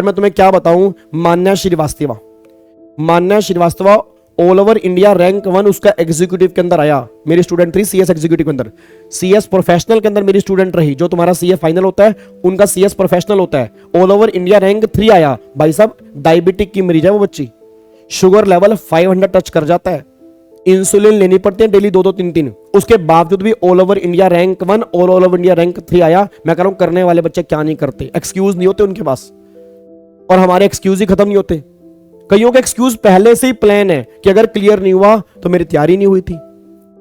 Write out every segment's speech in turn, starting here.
मैं तुम्हें क्या बताऊं, Manya Srivastava, Manya Srivastava all over India rank 1 उसका एग्जीक्यूटिव के अंदर आया। मेरी स्टूडेंट थी सीएस एग्जीक्यूटिव के अंदर, सीएस प्रोफेशनल के अंदर मेरी स्टूडेंट रही। जो तुम्हारा सीए फाइनल होता है उनका सीएस प्रोफेशनल होता है। ऑल ओवर इंडिया रैंक 3 आया। भाई साहब डायबिटिक की मरीज है वो बच्ची, शुगर लेवल 500 टच कर जाता है, इंसुलिन लेनी पड़ती है डेली 2-2 3-3, उसके बावजूद भी ऑल ओवर इंडिया रैंक 1 और ऑल ओवर इंडिया रैंक 3 आया। मैं कह रहा हूं करने वाले बच्चे क्या नहीं करते, एक्सक्यूज नहीं होते उनके पास, और हमारे एक्सक्यूज ही खत्म नहीं होते। कईयों के एक्सक्यूज पहले से ही प्लान है कि अगर क्लियर नहीं हुआ तो मेरी तैयारी नहीं हुई थी,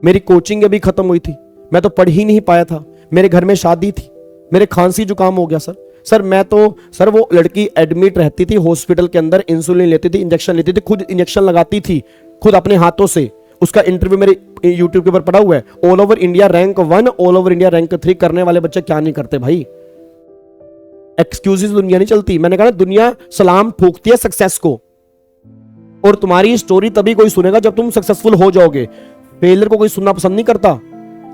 मेरी कोचिंग अभी खत्म हुई थी, मैं तो पढ़ ही नहीं पाया था, मेरे घर में शादी थी, मेरे खांसी जुकाम हो गया सर मैं तो सर वो लड़की एडमिट रहती थी हॉस्पिटल के अंदर, इंसुलिन लेती थी, इंजेक्शन लेती थी, खुद इंजेक्शन लगाती थी खुद अपने हाथों से। उसका इंटरव्यू मेरे यूट्यूब के ऊपर पड़ा हुआ है। All over India rank 1 all over India rank 3 करने वाले बच्चे क्या नहीं करते भाई। एक्सक्यूजेस दुनिया नहीं चलती। मैंने कहा ना दुनिया सलाम ठोकती है सक्सेस को, और तुम्हारी स्टोरी तभी कोई सुनेगा जब तुम सक्सेसफुल हो जाओगे। फेलियर को कोई सुनना पसंद नहीं करता,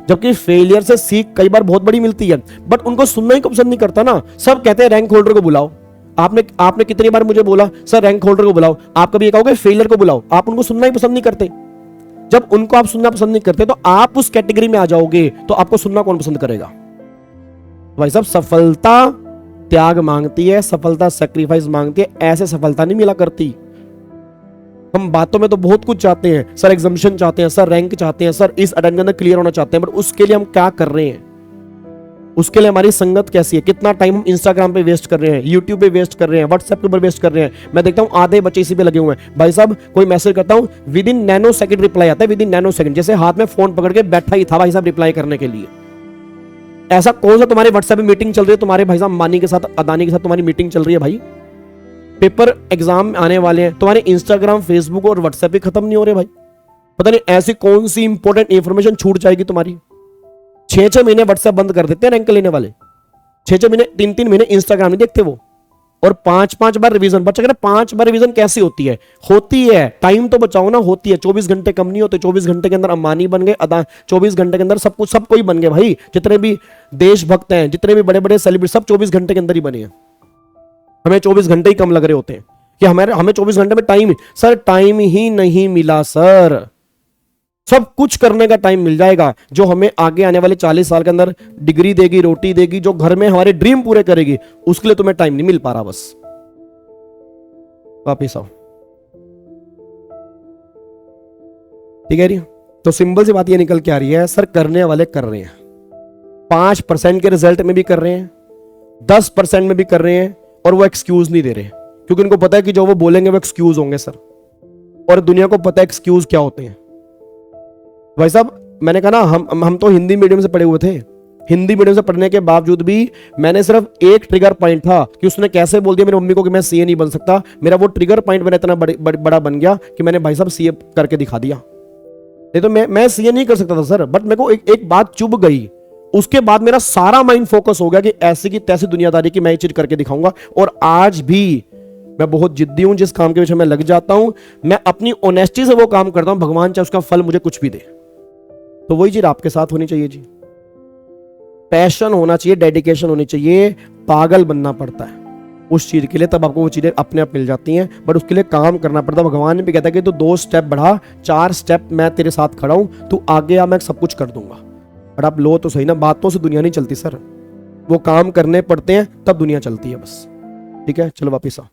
जबकि फेलियर से सीख कई बार बहुत बड़ी मिलती है, बट उनको सुनना ही पसंद नहीं करता ना। सब कहते हैं रैंक होल्डर को बुलाओ। आपने कितनी बार मुझे बोला सर रैंक होल्डर को बुलाओ, आप कभी ये कहोगे फेलियर को बुलाओ। आप उनको सुनना ही पसंद नहीं करते। जब उनको आप सुनना पसंद नहीं करते तो आप उस कैटेगरी में आ जाओगे, तो आपको सुनना कौन पसंद करेगा। भाई साहब सफलता त्याग मांगती है, सफलता सेक्रीफाइस मांगती है, ऐसे सफलता नहीं मिला करती। हम बातों में तो बहुत कुछ चाहते हैं, सर एग्जामिनेशन चाहते हैं, सर रैंक चाहते हैं, सर इस अटेम्प्ट के अंदर क्लियर होना चाहते हैं, बट उसके लिए हम क्या कर रहे हैं, उसके लिए हमारी संगत कैसी है, कितना टाइम हम इंस्टाग्राम पे वेस्ट कर रहे हैं, यूट्यूब पे वेस्ट कर रहे हैं, व्हाट्सएप के ऊपर वेस्ट कर रहे हैं। मैं देखता हूं आधे बच्चे इसी पे लगे हुए हैं। भाई साहब कोई मैसेज करता हूं with in nano second reply आता है, विद इन नैनो सेकंड, जैसे हाथ में फोन पकड़ के बैठा ही था भाई साहब रिप्लाई करने के लिए। ऐसा कौन सा तुम्हारे व्हाट्सएप पे मीटिंग चल रही है, तुम्हारे भाई साहब अंबानी के साथ अदानी के साथ तुम्हारी मीटिंग चल रही है भाई, पेपर एग्जाम आने वाले हैं, तुम्हारे इंस्टाग्राम फेसबुक और व्हाट्सएप भी खत्म नहीं हो रहे भाई। पता नहीं ऐसी कौन सी इंपॉर्टेंट इंफॉर्मेशन छूट जाएगी तुम्हारी। 6-6 महीने व्हाट्सएप बंद कर देते हैं रैंक लेने वाले, 6-6 महीने 3-3 महीने इंस्टाग्राम नहीं देखते वो, और 5-5 बार रिवीजन। बच्चा कह रहा 5 बार रिवीजन कैसी होती है, होती है, टाइम तो बचाओ ना, होती है। 24 घंटे कम नहीं होते, 24 घंटे के अंदर अंबानी बन गए, 24 घंटे के अंदर सब कुछ सब कोई बन गए भाई। जितने भी देशभक्त हैं, जितने भी बड़े बड़े सेलिब्रिटी, सब 24 घंटे के अंदर ही बने हैं। हमें 24 घंटे ही कम लग रहे होते हैं कि हमें 24 घंटे में टाइम, सर टाइम ही नहीं मिला सर। सब कुछ करने का टाइम मिल जाएगा जो हमें आगे आने वाले 40 साल के अंदर डिग्री देगी, रोटी देगी, जो घर में हमारे ड्रीम पूरे करेगी, उसके लिए तुम्हें टाइम नहीं मिल पा रहा। बस वापिस आओ, ठीक है। तो सिंपल सी बात ये निकल के आ रही है, सर करने वाले कर रहे हैं, 5% के रिजल्ट में भी कर रहे हैं, 10% में भी कर रहे हैं, और वो एक्सक्यूज नहीं दे रहे, क्योंकि उनको पता है कि जो वो बोलेंगे वो एक्सक्यूज होंगे सर, और दुनिया को पता है एक्सक्यूज क्या होते हैं। भाई साहब मैंने कहा ना हम तो हिंदी मीडियम से पढ़े हुए थे, हिंदी मीडियम से पढ़ने के बावजूद भी मैंने सिर्फ एक ट्रिगर पॉइंट था कि उसने कैसे बोल दिया मेरी मम्मी को कि मैं सीए नहीं बन सकता, मेरा वो ट्रिगर पॉइंट मेरा इतना बड़ा बन गया कि मैंने भाई साहब सीए करके दिखा दिया। नहीं तो मैं सीए नहीं कर सकता था सर, बट मेरे को एक बात चुभ गई, उसके बाद मेरा सारा माइंड फोकस हो गया कि ऐसी की तैसी दुनियादारी की मैं ये चीज करके दिखाऊंगा। और आज भी मैं बहुत जिद्दी हूं, जिस काम के पीछे मैं लग जाता हूं, मैं अपनी ऑनेस्टी से वो काम करता हूं, भगवान चाहे उसका फल मुझे कुछ भी दे। तो वही चीज आपके साथ होनी चाहिए जी, पैशन होना चाहिए, डेडिकेशन होनी चाहिए, पागल बनना पड़ता है उस चीज के लिए, तब आपको वो चीजें अपने आप मिल जाती हैं, बट उसके लिए काम करना पड़ता है। भगवान ने भी कहता है कि तू 2 स्टेप बढ़ा, 4 स्टेप मैं तेरे साथ खड़ा हूं, तू आगे आ, मैं सब कुछ कर दूंगा। बट आप लो तो सही ना, बातों से दुनिया नहीं चलती सर, वो काम करने पड़ते हैं तब दुनिया चलती है बस। ठीक है, चलो वापिस आओ।